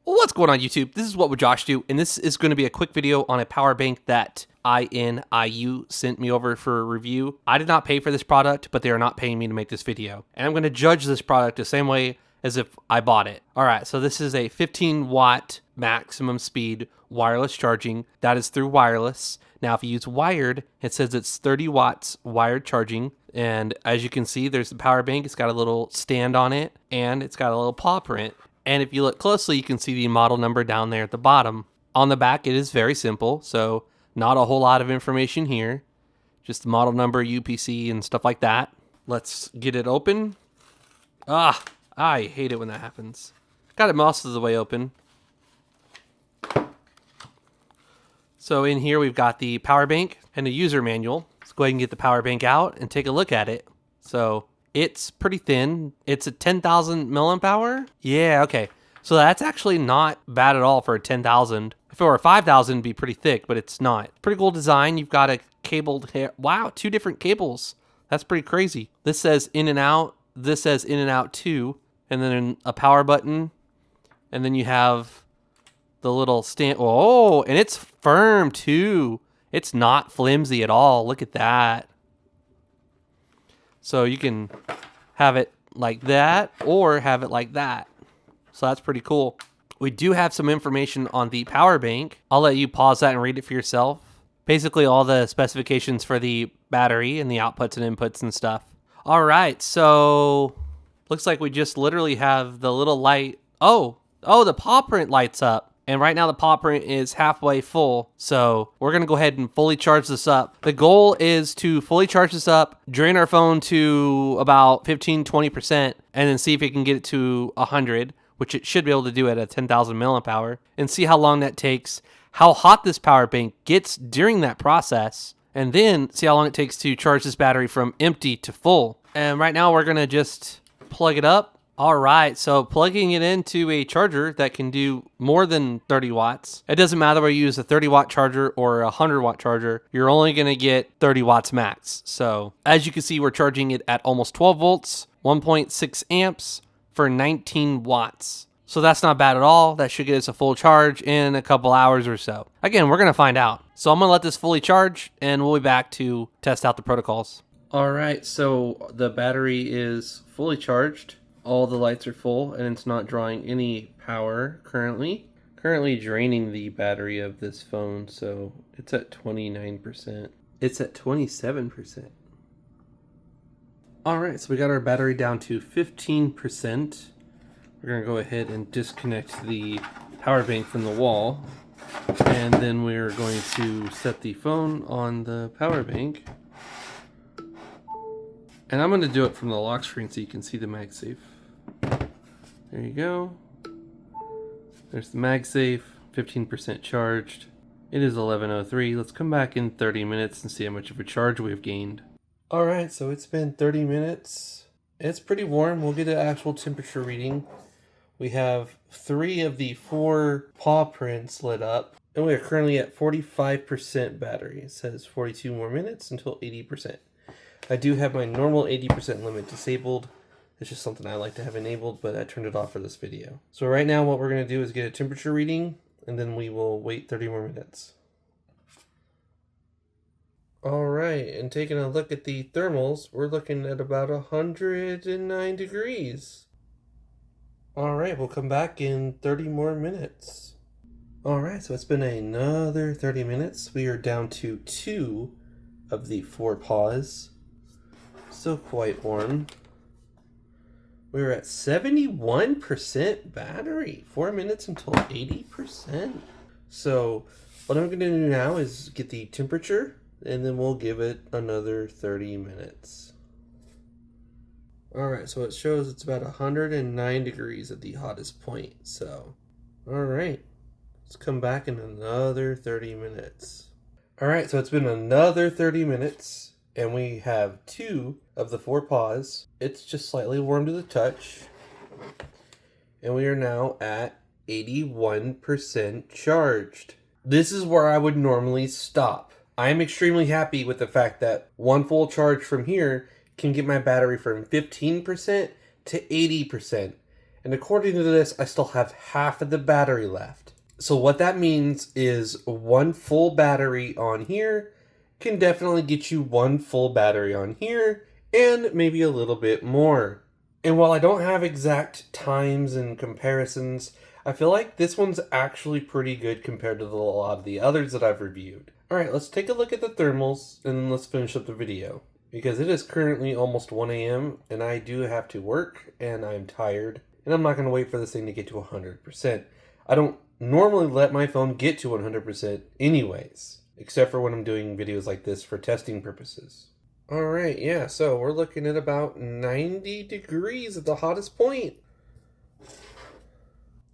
What's going on, YouTube? This is What Would Josh Do, and this is going to be a quick video on a power bank that INIU sent me over for a review. I did not pay for this product, but they are not paying me to make this video. And I'm going to judge this product the same way as if I bought it. All right, so this is a 15 watt maximum speed wireless charging. That is through wireless. Now, if you use wired, it says it's 30 watts wired charging. And as you can see, there's the power bank. It's got a little stand on it, and it's got a little paw print. And if you look closely, you can see the model number down there at the bottom. On the back, it is very simple, so not a whole lot of information here. Just the model number, UPC, and stuff like that. Let's get it open. I hate it when that happens. Got it most of the way open. So in here, we've got the power bank and the user manual. Let's go ahead and get the power bank out and take a look at it. So it's pretty thin. It's a 10,000 milliamp hour. Yeah, okay. So that's actually not bad at all for a 10,000. If it were a 5,000, it'd be pretty thick, but it's not. Pretty cool design. You've got a cabled hair. Wow, 2 different cables. That's pretty crazy. This says in and out. This says in and out too. And then a power button. And then you have the little stand. Oh, and it's firm too. It's not flimsy at all. Look at that. So you can have it like that or have it like that. So that's pretty cool. We do have some information on the power bank. I'll let you pause that and read it for yourself. Basically all the specifications for the battery and the outputs and inputs and stuff. All right, so looks like we just literally have the little light. Oh, the paw print lights up. And right now the paw print is halfway full. So we're going to go ahead and fully charge this up. The goal is to fully charge this up, drain our phone to about 15-20%, and then see if it can get it to 100, which it should be able to do at a 10,000 milliamp hour, and see how long that takes, how hot this power bank gets during that process, and then see how long it takes to charge this battery from empty to full. And right now we're going to just plug it up. All right, so plugging it into a charger that can do more than 30 watts. It doesn't matter whether you use a 30 watt charger or a 100 watt charger. You're only going to get 30 watts max. So as you can see, we're charging it at almost 12 volts, 1.6 amps for 19 watts. So that's not bad at all. That should get us a full charge in a couple hours or so. Again, we're going to find out. So I'm going to let this fully charge and we'll be back to test out the protocols. All right, so the battery is fully charged. All the lights are full and it's not drawing any power currently. Currently draining the battery of this phone, so it's at 29%. It's at 27%. All right, so we got our battery down to 15%. We're gonna go ahead and disconnect the power bank from the wall. And then we're going to set the phone on the power bank. And I'm gonna do it from the lock screen so you can see the MagSafe. There you go. There's the MagSafe, 15% charged. It is 11:03. Let's come back in 30 minutes and see how much of a charge we've gained. All right, so it's been 30 minutes. It's pretty warm. We'll get an actual temperature reading. We have 3 of the 4 paw prints lit up, and we are currently at 45% battery. It says 42 more minutes until 80%. I do have my normal 80% limit disabled. It's just something I like to have enabled, but I turned it off for this video. So right now what we're going to do is get a temperature reading, and then we will wait 30 more minutes. All right, and taking a look at the thermals, we're looking at about 109 degrees. All right, we'll come back in 30 more minutes. All right, so it's been another 30 minutes. We are down to 2 of the 4 paws. Still quite warm. We're at 71% battery. 4 minutes until 80%. So what I'm going to do now is get the temperature, and then we'll give it another 30 minutes. All right, so it shows it's about 109 degrees at the hottest point. So, all right, let's come back in another 30 minutes. All right, so it's been another 30 minutes. And we have 2 of the 4 paws. It's just slightly warm to the touch. And we are now at 81% charged. This is where I would normally stop. I am extremely happy with the fact that 1 full charge from here can get my battery from 15% to 80%. And according to this, I still have half of the battery left. So what that means is one full battery on here can definitely get you one full battery on here and maybe a little bit more. And while I don't have exact times and comparisons, I feel like this one's actually pretty good compared to a lot of the others that I've reviewed. Alright, let's take a look at the thermals and then let's finish up the video. Because it is currently almost 1 a.m. and I do have to work and I'm tired. And I'm not going to wait for this thing to get to 100%. I don't normally let my phone get to 100% anyways, except for when I'm doing videos like this for testing purposes. Alright, yeah, so we're looking at about 90 degrees at the hottest point.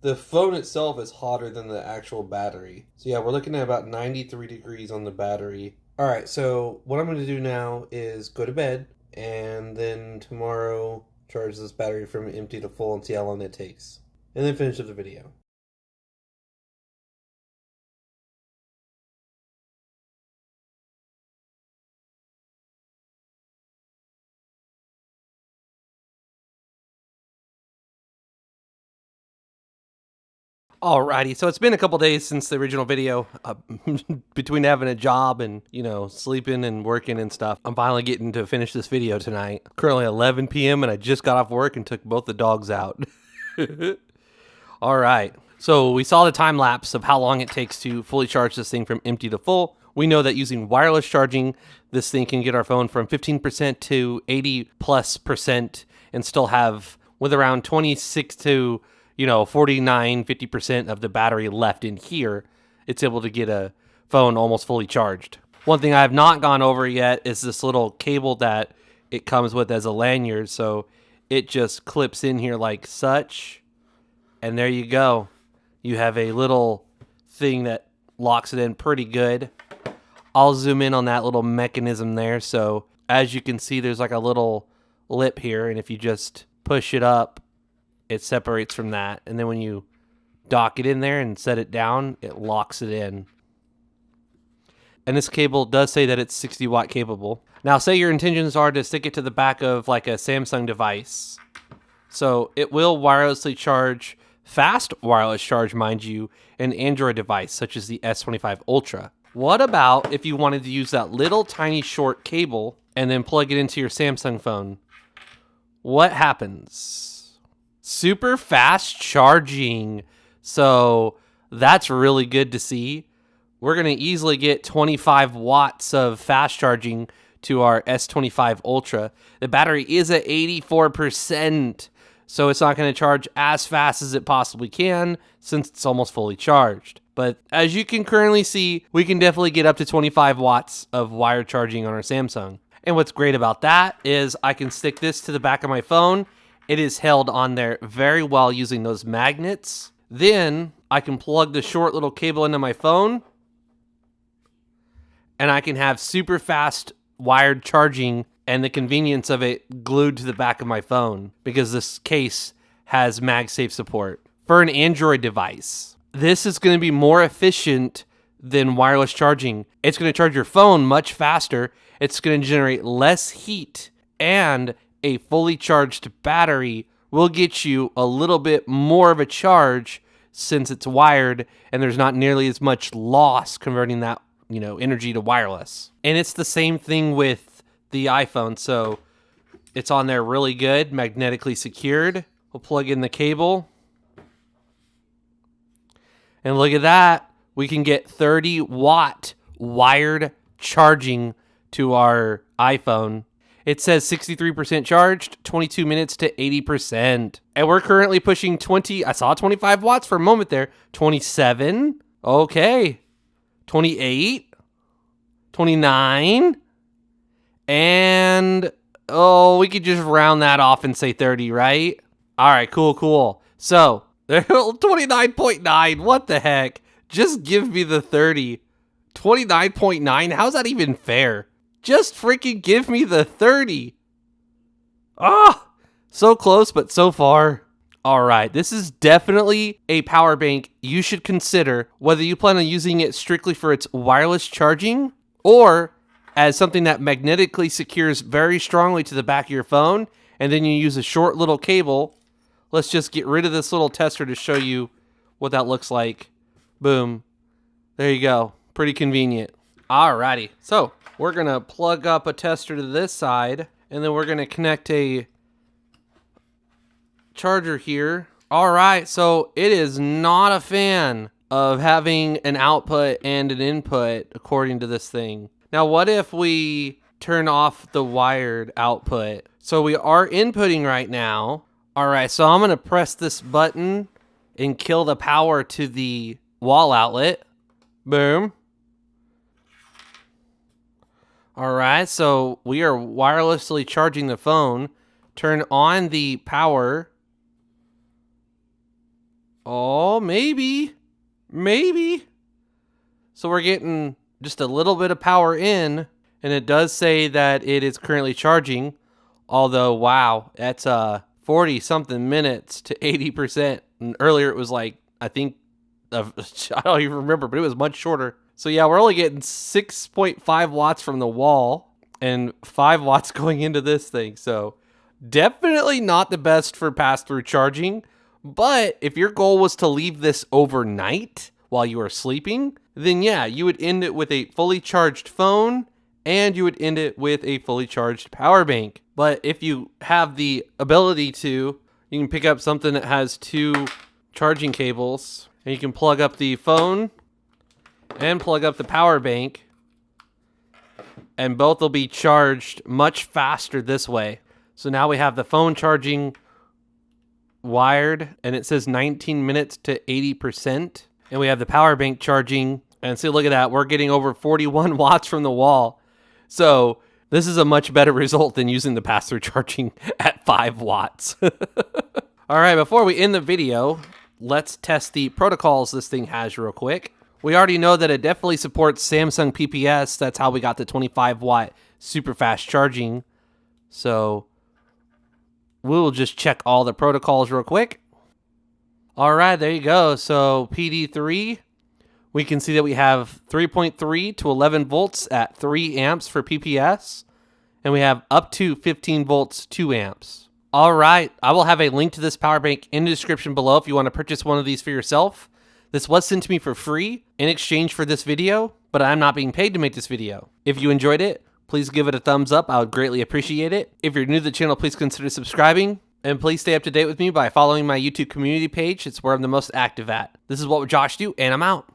The phone itself is hotter than the actual battery. So yeah, we're looking at about 93 degrees on the battery. Alright, so what I'm going to do now is go to bed, and then tomorrow charge this battery from empty to full and see how long it takes. And then finish up the video. Alrighty, so it's been a couple days since the original video. Between having a job and, sleeping and working and stuff, I'm finally getting to finish this video tonight. Currently 11 p.m. and I just got off work and took both the dogs out. Alright, so we saw the time lapse of how long it takes to fully charge this thing from empty to full. We know that using wireless charging, this thing can get our phone from 15% to 80+% and still have, with around 26 to 49, 50% of the battery left in here, it's able to get a phone almost fully charged. One thing I have not gone over yet is this little cable that it comes with as a lanyard. So it just clips in here like such. And there you go. You have a little thing that locks it in pretty good. I'll zoom in on that little mechanism there. So as you can see, there's like a little lip here. And if you just push it up, it separates from that, and then when you dock it in there and set it down, it locks it in. And this cable does say that it's 60 watt capable. Now, say your intentions are to stick it to the back of like a Samsung device. So it will wirelessly charge, fast wireless charge, mind you, an Android device such as the S25 Ultra. What about if you wanted to use that little tiny short cable and then plug it into your Samsung phone? What happens? Super fast charging. So that's really good to see. We're going to easily get 25 watts of fast charging to our S25 Ultra. The battery is at 84%, so it's not going to charge as fast as it possibly can since it's almost fully charged. But as you can currently see, we can definitely get up to 25 watts of wire charging on our Samsung. And what's great about that is I can stick this to the back of my phone. It is held on there very well using those magnets. Then I can plug the short little cable into my phone, and I can have super fast wired charging and the convenience of it glued to the back of my phone because this case has MagSafe support. For an Android device, this is going to be more efficient than wireless charging. It's going to charge your phone much faster. It's going to generate less heat, and a fully charged battery will get you a little bit more of a charge since it's wired and there's not nearly as much loss converting that, energy to wireless. And it's the same thing with the iPhone. So it's on there really good, magnetically secured. We'll plug in the cable. And look at that. We can get 30 watt wired charging to our iPhone. It says 63% charged, 22 minutes to 80%. And we're currently pushing I saw 25 watts for a moment there. 27. Okay. 28. 29. And, we could just round that off and say 30, right? All right, cool. So, 29.9. What the heck? Just give me the 30. 29.9? How's that even fair? Just freaking give me the 30. So close, but so far. All right, this is definitely a power bank you should consider whether you plan on using it strictly for its wireless charging or as something that magnetically secures very strongly to the back of your phone, and then you use a short little cable let's just get rid of this little tester to show you what that looks like. Boom. There you go. Pretty convenient. Alrighty. So we're going to plug up a tester to this side, and then we're going to connect a charger here. Alright, so it is not a fan of having an output and an input according to this thing. Now, what if we turn off the wired output? So we are inputting right now. Alright, so I'm going to press this button and kill the power to the wall outlet. Boom. Alright, so we are wirelessly charging the phone. Turn on the power. Oh, maybe. Maybe. So we're getting just a little bit of power in, and it does say that it is currently charging. Although, wow, that's 40 something minutes to 80%. And earlier it was like, I think, I don't even remember, but it was much shorter. So yeah, we're only getting 6.5 watts from the wall and 5 watts going into this thing. So definitely not the best for pass-through charging. But if your goal was to leave this overnight while you are sleeping, then yeah, you would end it with a fully charged phone and you would end it with a fully charged power bank. But if you have the ability to, you can pick up something that has 2 charging cables and you can plug up the phone and plug up the power bank, and both will be charged much faster this way. So now we have the phone charging wired, and it says 19 minutes to 80%. And we have the power bank charging, and see, look at that. We're getting over 41 watts from the wall. So this is a much better result than using the pass-through charging at 5 watts. All right, before we end the video, let's test the protocols this thing has real quick. We already know that it definitely supports Samsung PPS. That's how we got the 25 watt super fast charging. So we'll just check all the protocols real quick. All right, there you go. So PD3, we can see that we have 3.3 to 11 volts at 3 amps for PPS. And we have up to 15 volts, 2 amps. All right, I will have a link to this power bank in the description below if you want to purchase one of these for yourself. This was sent to me for free in exchange for this video, but I'm not being paid to make this video. If you enjoyed it, please give it a thumbs up. I would greatly appreciate it. If you're new to the channel, please consider subscribing. And please stay up to date with me by following my YouTube community page. It's where I'm the most active at. This is What Would Josh Do, and I'm out.